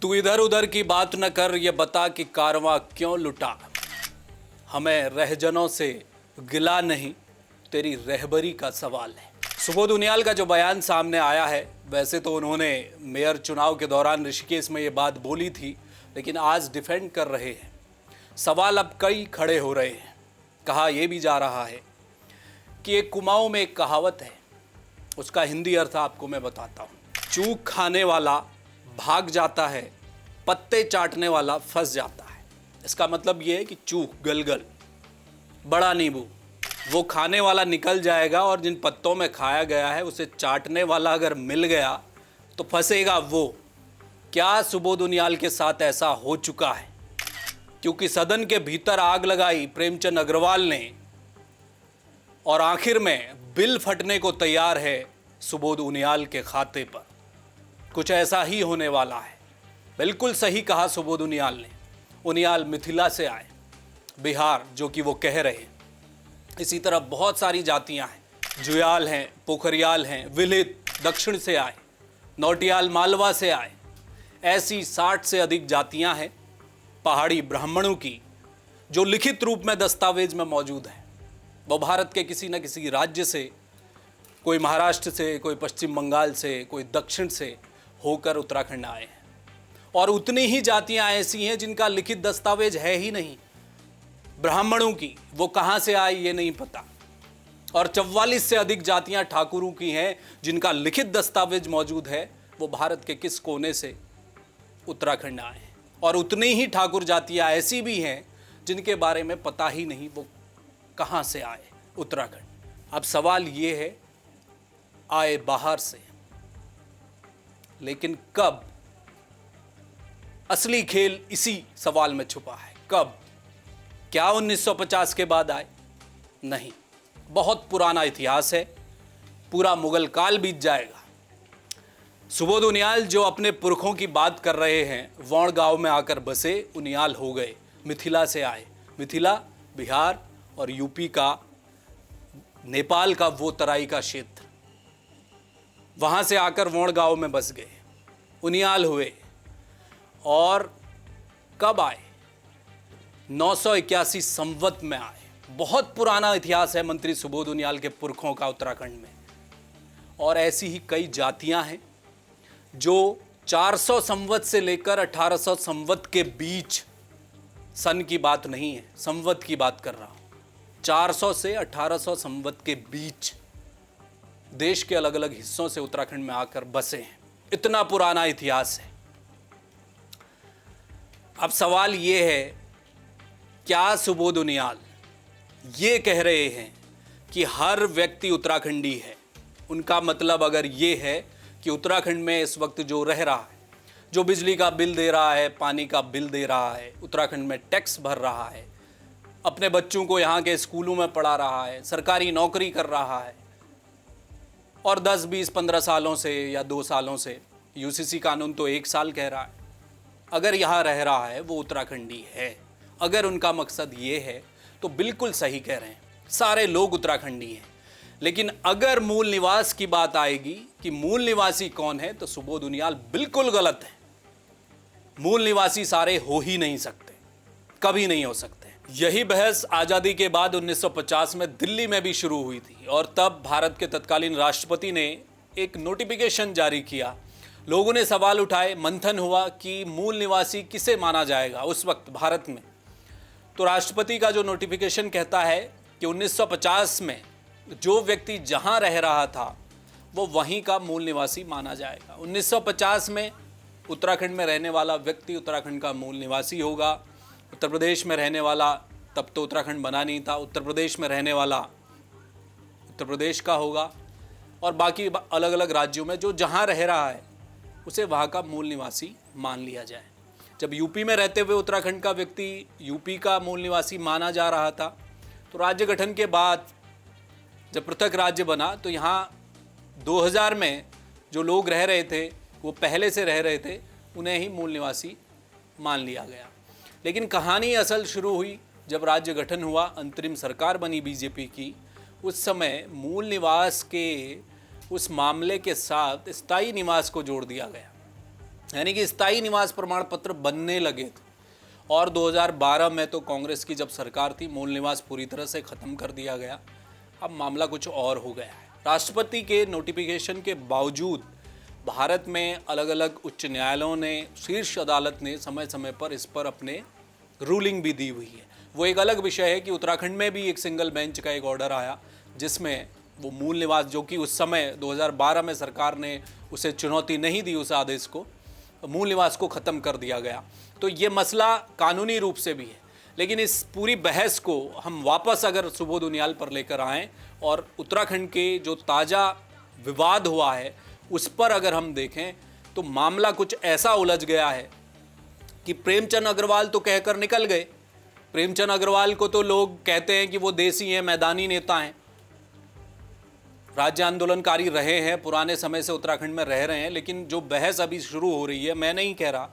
तू इधर उधर की बात न कर, ये बता कि कारवां क्यों लुटा। हमें रहजनों से गिला नहीं, तेरी रहबरी का सवाल है। सुबोध उनियाल का जो बयान सामने आया है, वैसे तो उन्होंने मेयर चुनाव के दौरान ऋषिकेश में ये बात बोली थी, लेकिन आज डिफेंड कर रहे हैं। सवाल अब कई खड़े हो रहे हैं। कहा यह भी जा रहा है कि एक कुमाऊं में एक कहावत है, उसका हिंदी अर्थ आपको मैं बताता हूं। चूक खाने वाला भाग जाता है, पत्ते चाटने वाला फंस जाता है। इसका मतलब यह है कि चूक, गलगल, बड़ा नींबू, वो खाने वाला निकल जाएगा और जिन पत्तों में खाया गया है उसे चाटने वाला अगर मिल गया तो फंसेगा वो। क्या सुबोध उनियाल के साथ ऐसा हो चुका है? क्योंकि सदन के भीतर आग लगाई प्रेमचंद अग्रवाल ने और आखिर में बिल फटने को तैयार है सुबोध उनियाल के खाते पर। कुछ ऐसा ही होने वाला है। बिल्कुल सही कहा सुबोध उनियाल ने। उनियाल मिथिला से आए, बिहार जो कि वो कह रहे हैं। इसी तरह बहुत सारी जातियां हैं, जुयाल हैं, पोखरियाल हैं, विलित दक्षिण से आए, नौटियाल मालवा से आए। ऐसी 60 से अधिक जातियां हैं पहाड़ी ब्राह्मणों की जो लिखित रूप में दस्तावेज में मौजूद है। वो भारत के किसी न किसी राज्य से, कोई महाराष्ट्र से, कोई पश्चिम बंगाल से, कोई दक्षिण से होकर उत्तराखंड आए हैं। और उतनी ही जातियां ऐसी हैं जिनका लिखित दस्तावेज है ही नहीं। ब्राह्मणों की वो कहां से आई ये नहीं पता। और 44 से अधिक जातियां ठाकुरों की हैं जिनका लिखित दस्तावेज मौजूद है, वो भारत के किस कोने से उत्तराखंड आए हैं। और उतनी ही ठाकुर जातियां ऐसी भी हैं जिनके बारे में पता ही नहीं वो कहां से आए, उत्तराखंड। अब सवाल ये है, आए बाहर से, लेकिन कब? असली खेल इसी सवाल में छुपा है। कब? क्या 1950 के बाद आए? नहीं, बहुत पुराना इतिहास है, पूरा मुगल काल बीत जाएगा। सुबोध उनियाल जो अपने पुरखों की बात कर रहे हैं, वौड़ गांव में आकर बसे, उनियाल हो गए, मिथिला से आए। मिथिला बिहार और यूपी का, नेपाल का वो तराई का क्षेत्र, वहां से आकर वौड़ गांव में बस गए, उनियाल हुए। और कब आए? 981 संवत में आए। बहुत पुराना इतिहास है मंत्री सुबोध उनियाल के पुरखों का उत्तराखंड में। और ऐसी ही कई जातियां हैं जो 400 संवत से लेकर 1800 संवत के बीच, सन की बात नहीं है, संवत की बात कर रहा हूं, 400 से 1800 संवत के बीच देश के अलग अलग हिस्सों से उत्तराखंड में आकर बसे हैं। इतना पुराना इतिहास है। अब सवाल यह है, क्या सुबोध उनियाल ये कह रहे हैं कि हर व्यक्ति उत्तराखंडी है? उनका मतलब अगर ये है कि उत्तराखंड में इस वक्त जो रह रहा है, जो बिजली का बिल दे रहा है, पानी का बिल दे रहा है, उत्तराखंड में टैक्स भर रहा है, अपने बच्चों को यहाँ के स्कूलों में पढ़ा रहा है, सरकारी नौकरी कर रहा है, और 10, 20, 15 सालों से या 2 सालों से, यूसीसी कानून तो 1 साल कह रहा है, अगर यहाँ रह रहा है वो उत्तराखंडी है। अगर उनका मकसद ये है तो बिल्कुल सही कह रहे हैं, सारे लोग उत्तराखंडी हैं। लेकिन अगर मूल निवास की बात आएगी कि मूल निवासी कौन है, तो सुबोध उनियाल बिल्कुल गलत है। मूल निवासी सारे हो ही नहीं सकते, कभी नहीं हो सकते। यही बहस आज़ादी के बाद 1950 में दिल्ली में भी शुरू हुई थी। और तब भारत के तत्कालीन राष्ट्रपति ने एक नोटिफिकेशन जारी किया। लोगों ने सवाल उठाए, मंथन हुआ कि मूल निवासी किसे माना जाएगा उस वक्त भारत में। तो राष्ट्रपति का जो नोटिफिकेशन कहता है कि 1950 में जो व्यक्ति जहां रह रहा था वो वहीं का मूल निवासी माना जाएगा। 1950 में उत्तराखंड में रहने वाला व्यक्ति उत्तराखंड का मूल निवासी होगा। उत्तर प्रदेश में रहने वाला, तब तो उत्तराखंड बना नहीं था, उत्तर प्रदेश में रहने वाला उत्तर प्रदेश का होगा। और बाकी अलग अलग राज्यों में जो जहां रह रहा है उसे वहाँ का मूल निवासी मान लिया जाए। जब यूपी में रहते हुए उत्तराखंड का व्यक्ति यूपी का मूल निवासी माना जा रहा था, तो राज्य गठन के बाद जब पृथक राज्य बना तो यहाँ 2000 में जो लोग रह रहे थे, वो पहले से रह रहे थे, उन्हें ही मूल निवासी मान लिया गया। लेकिन कहानी असल शुरू हुई जब राज्य गठन हुआ, अंतरिम सरकार बनी बीजेपी की। उस समय मूल निवास के उस मामले के साथ स्थायी निवास को जोड़ दिया गया। यानी कि स्थायी निवास प्रमाण पत्र बनने लगे थे। और 2012 में तो कांग्रेस की जब सरकार थी, मूल निवास पूरी तरह से ख़त्म कर दिया गया। अब मामला कुछ और हो गया है। राष्ट्रपति के नोटिफिकेशन के बावजूद भारत में अलग अलग उच्च न्यायालयों ने, शीर्ष अदालत ने समय समय पर इस पर अपने रूलिंग भी दी हुई है। वो एक अलग विषय है कि उत्तराखंड में भी एक सिंगल बेंच का एक ऑर्डर आया जिसमें वो मूल निवास, जो कि उस समय 2012 में सरकार ने उसे चुनौती नहीं दी, उस आदेश को, मूल निवास को ख़त्म कर दिया गया। तो ये मसला कानूनी रूप से भी है। लेकिन इस पूरी बहस को हम वापस अगर सुबोध उनियाल पर लेकर आएँ और उत्तराखंड के जो ताज़ा विवाद हुआ है उस पर अगर हम देखें तो मामला कुछ ऐसा उलझ गया है कि प्रेमचंद अग्रवाल तो कहकर निकल गए। प्रेमचंद अग्रवाल को तो लोग कहते हैं कि वो देसी हैं, मैदानी नेता हैं, राज्य आंदोलनकारी रहे हैं, पुराने समय से उत्तराखंड में रह रहे हैं। लेकिन जो बहस अभी शुरू हो रही है, मैं नहीं कह रहा,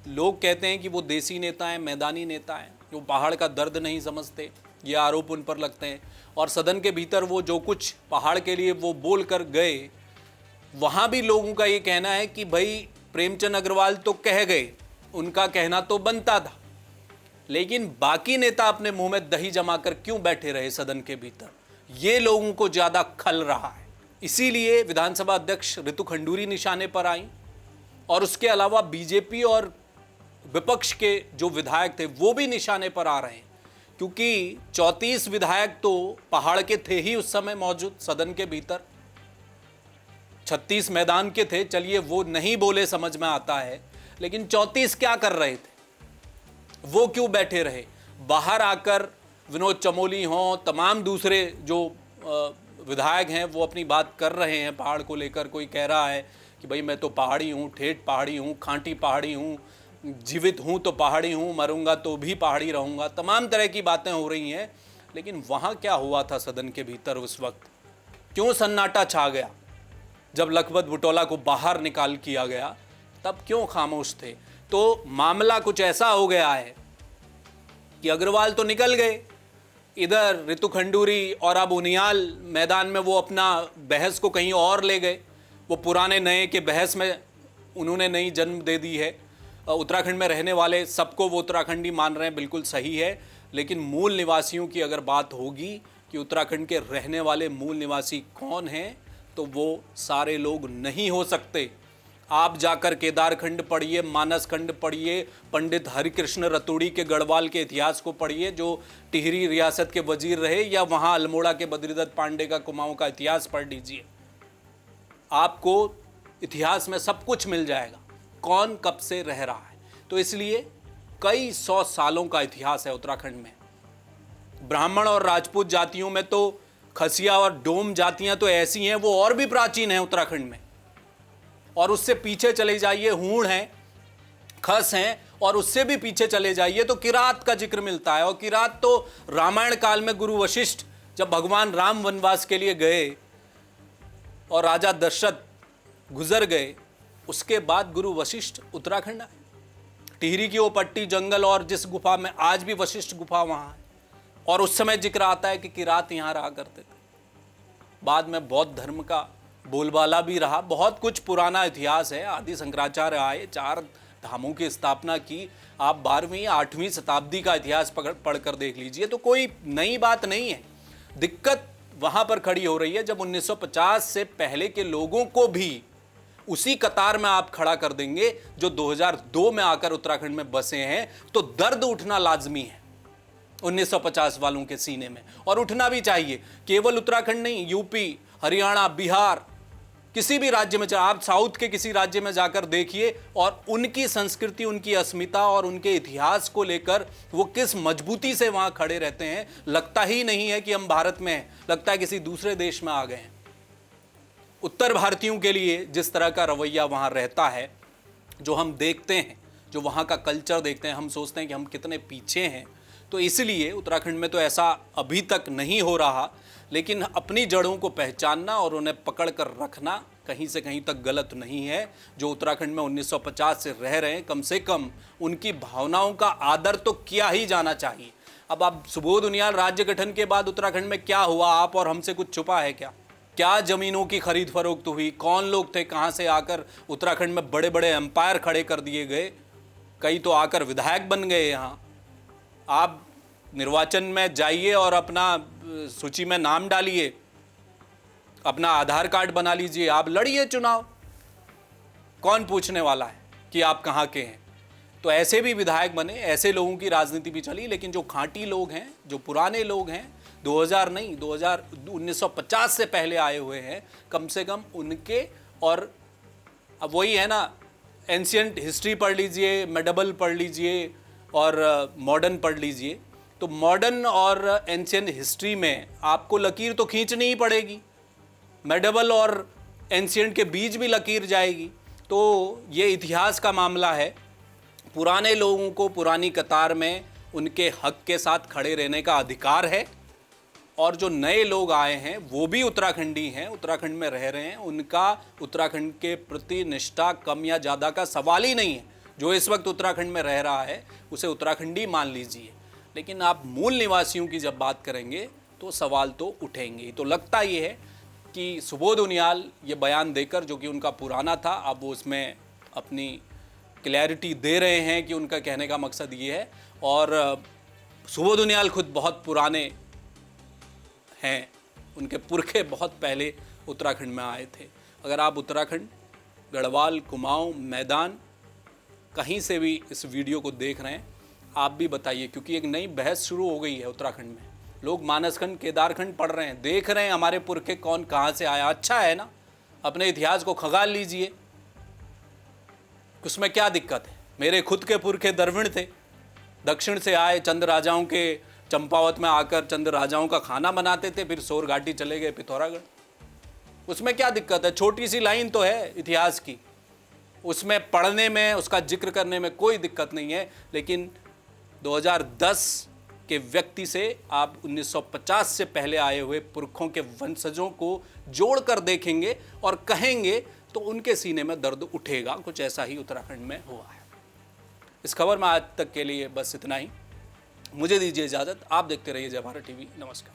लोग कहते हैं कि वो देसी नेता हैं, मैदानी नेता हैं, वो पहाड़ का दर्द नहीं समझते, ये आरोप उन पर लगते हैं। और सदन के भीतर वो जो कुछ पहाड़ के लिए वो बोल कर गए, वहाँ भी लोगों का ये कहना है कि भाई प्रेमचंद अग्रवाल तो कह गए, उनका कहना तो बनता था, लेकिन बाकी नेता अपने मुंह में दही जमाकर क्यों बैठे रहे सदन के भीतर, ये लोगों को ज़्यादा खल रहा है। इसीलिए विधानसभा अध्यक्ष रितु खंडूरी निशाने पर आई और उसके अलावा बीजेपी और विपक्ष के जो विधायक थे वो भी निशाने पर आ रहे हैं, क्योंकि 34 विधायक तो पहाड़ के थे ही उस समय मौजूद सदन के भीतर, 36 मैदान के थे। चलिए वो नहीं बोले, समझ में आता है, लेकिन 34 क्या कर रहे थे, वो क्यों बैठे रहे? बाहर आकर विनोद चमोली हों, तमाम दूसरे जो विधायक हैं वो अपनी बात कर रहे हैं पहाड़ को लेकर। कोई कह रहा है कि भाई मैं तो पहाड़ी हूँ, ठेठ पहाड़ी हूँ, खांटी पहाड़ी हूँ, जीवित हूँ तो पहाड़ी हूँ, मरूंगा तो भी पहाड़ी रहूँगा, तमाम तरह की बातें हो रही हैं। लेकिन वहाँ क्या हुआ था सदन के भीतर उस वक्त? क्यों सन्नाटा छा गया? जब लखपत बुटोला को बाहर निकाल किया गया तब क्यों खामोश थे? तो मामला कुछ ऐसा हो गया है कि अग्रवाल तो निकल गए, इधर रितु खंडूरी और अब उनियाल मैदान में वो अपना बहस को कहीं और ले गए। वो पुराने नए के बहस में उन्होंने नई जन्म दे दी है। उत्तराखंड में रहने वाले सबको वो उत्तराखंडी मान रहे हैं, बिल्कुल सही है। लेकिन मूल निवासियों की अगर बात होगी कि उत्तराखंड के रहने वाले मूल निवासी कौन हैं, तो वो सारे लोग नहीं हो सकते। आप जाकर केदारखंड पढ़िए, मानसखंड पढ़िए, पंडित हरिकृष्ण रतूड़ी के गढ़वाल के इतिहास को पढ़िए जो टिहरी रियासत के वजीर रहे, या वहाँ अल्मोड़ा के बद्रीदत्त पांडे का कुमाऊं का इतिहास पढ़ लीजिए। आपको इतिहास में सब कुछ मिल जाएगा, कौन कब से रह रहा है। तो इसलिए कई 100 सालों का इतिहास है उत्तराखंड में। ब्राह्मण और राजपूत जातियों में तो खसिया और डोम जातियां तो ऐसी हैं, वो और भी प्राचीन हैं उत्तराखंड में। और उससे पीछे चले जाइए, हूण हैं, खस हैं, और उससे भी पीछे चले जाइए तो किरात का जिक्र मिलता है। और किरात तो रामायण काल में गुरु वशिष्ठ जब भगवान राम वनवास के लिए गए और राजा दशरथ गुजर गए, उसके बाद गुरु वशिष्ठ उत्तराखंड आए। टिहरी की वो पट्टी जंगल और जिस गुफा में आज भी वशिष्ठ गुफा वहाँ है, और उस समय जिक्र आता है कि किरात यहाँ रहा करते थे। बाद में बौद्ध धर्म का बोलबाला भी रहा, बहुत कुछ पुराना इतिहास है। आदि शंकराचार्य आए, 4 धामों की स्थापना की। आप 12वीं 8वीं शताब्दी का इतिहास पढ़कर देख लीजिए, तो कोई नई बात नहीं है। दिक्कत वहाँ पर खड़ी हो रही है जब 1950 से पहले के लोगों को भी उसी कतार में आप खड़ा कर देंगे जो 2002 में आकर उत्तराखंड में बसे हैं, तो दर्द उठना लाजमी है 1950 वालों के सीने में, और उठना भी चाहिए। केवल उत्तराखंड नहीं, यूपी, हरियाणा, बिहार, किसी भी राज्य में, चाहे आप साउथ के किसी राज्य में जाकर देखिए, और उनकी संस्कृति, उनकी अस्मिता और उनके इतिहास को लेकर वो किस मजबूती से वहाँ खड़े रहते हैं। लगता ही नहीं है कि हम भारत में हैं, लगता है किसी दूसरे देश में आ गए हैं। उत्तर भारतीयों के लिए जिस तरह का रवैया वहाँ रहता है, जो हम देखते हैं, जो वहाँ का कल्चर देखते हैं, हम सोचते हैं कि हम कितने पीछे हैं। तो इसलिए उत्तराखंड में तो ऐसा अभी तक नहीं हो रहा, लेकिन अपनी जड़ों को पहचानना और उन्हें पकड़ कर रखना कहीं से कहीं तक गलत नहीं है। जो उत्तराखंड में 1950 से रह रहे हैं, कम से कम उनकी भावनाओं का आदर तो किया ही जाना चाहिए। अब आप सुबोध उनियाल, राज्य गठन के बाद उत्तराखंड में क्या हुआ, आप और हमसे कुछ छुपा है क्या? क्या ज़मीनों की खरीद फरोख्त हुई, कौन लोग थे, कहाँ से आकर उत्तराखंड में बड़े बड़े एम्पायर खड़े कर दिए गए, कई तो आकर विधायक बन गए। यहाँ आप निर्वाचन में जाइए और अपना सूची में नाम डालिए, अपना आधार कार्ड बना लीजिए, आप लड़िए चुनाव, कौन पूछने वाला है कि आप कहाँ के हैं। तो ऐसे भी विधायक बने, ऐसे लोगों की राजनीति भी चली। लेकिन जो खांटी लोग हैं, जो पुराने लोग हैं, 1950 से पहले आए हुए हैं, कम से कम उनके, और अब वही है ना, एंशियंट हिस्ट्री पढ़ लीजिए, मेडिवल पढ़ लीजिए और मॉडर्न पढ़ लीजिए। तो मॉडर्न और एंशियंट हिस्ट्री में आपको लकीर तो खींचनी ही पड़ेगी, मेडिवल और एंशियंट के बीच भी लकीर जाएगी। तो ये इतिहास का मामला है। पुराने लोगों को पुरानी कतार में उनके हक के साथ खड़े रहने का अधिकार है, और जो नए लोग आए हैं वो भी उत्तराखंडी हैं, उत्तराखंड में रह रहे हैं, उनका उत्तराखंड के प्रति निष्ठा कम या ज़्यादा का सवाल ही नहीं है। जो इस वक्त उत्तराखंड में रह रहा है उसे उत्तराखंडी मान लीजिए, लेकिन आप मूल निवासियों की जब बात करेंगे तो सवाल तो उठेंगे ही। तो लगता ये है कि सुबोध उनियाल ये बयान देकर, जो कि उनका पुराना था, अब वो उसमें अपनी क्लैरिटी दे रहे हैं कि उनका कहने का मकसद ये है। और सुबोध उनियाल खुद बहुत पुराने हैं, उनके पुरखे बहुत पहले उत्तराखंड में आए थे। अगर आप उत्तराखंड, गढ़वाल, कुमाऊं, मैदान, कहीं से भी इस वीडियो को देख रहे हैं, आप भी बताइए, क्योंकि एक नई बहस शुरू हो गई है उत्तराखंड में। लोग मानसखंड, केदारखंड पढ़ रहे हैं, देख रहे हैं हमारे पुरखे कौन कहाँ से आया। अच्छा है ना, अपने इतिहास को खंगाल लीजिए, उसमें क्या दिक्कत है। मेरे खुद के पुरखे द्रविड़ थे, दक्षिण से आए, चंद राजाओं के चंपावत में आकर चंद राजाओं का खाना बनाते थे, फिर सोर घाटी चले गए, पिथौरागढ़। उसमें क्या दिक्कत है, छोटी सी लाइन तो है इतिहास की, उसमें पढ़ने में, उसका जिक्र करने में कोई दिक्कत नहीं है। लेकिन 2010 के व्यक्ति से आप 1950 से पहले आए हुए पुरखों के वंशजों को जोड़कर देखेंगे और कहेंगे तो उनके सीने में दर्द उठेगा। कुछ ऐसा ही उत्तराखंड में हुआ है। इस खबर में आज तक के लिए बस इतना ही। मुझे दीजिए इजाज़त। आप देखते रहिए जय भारत टीवी। नमस्कार।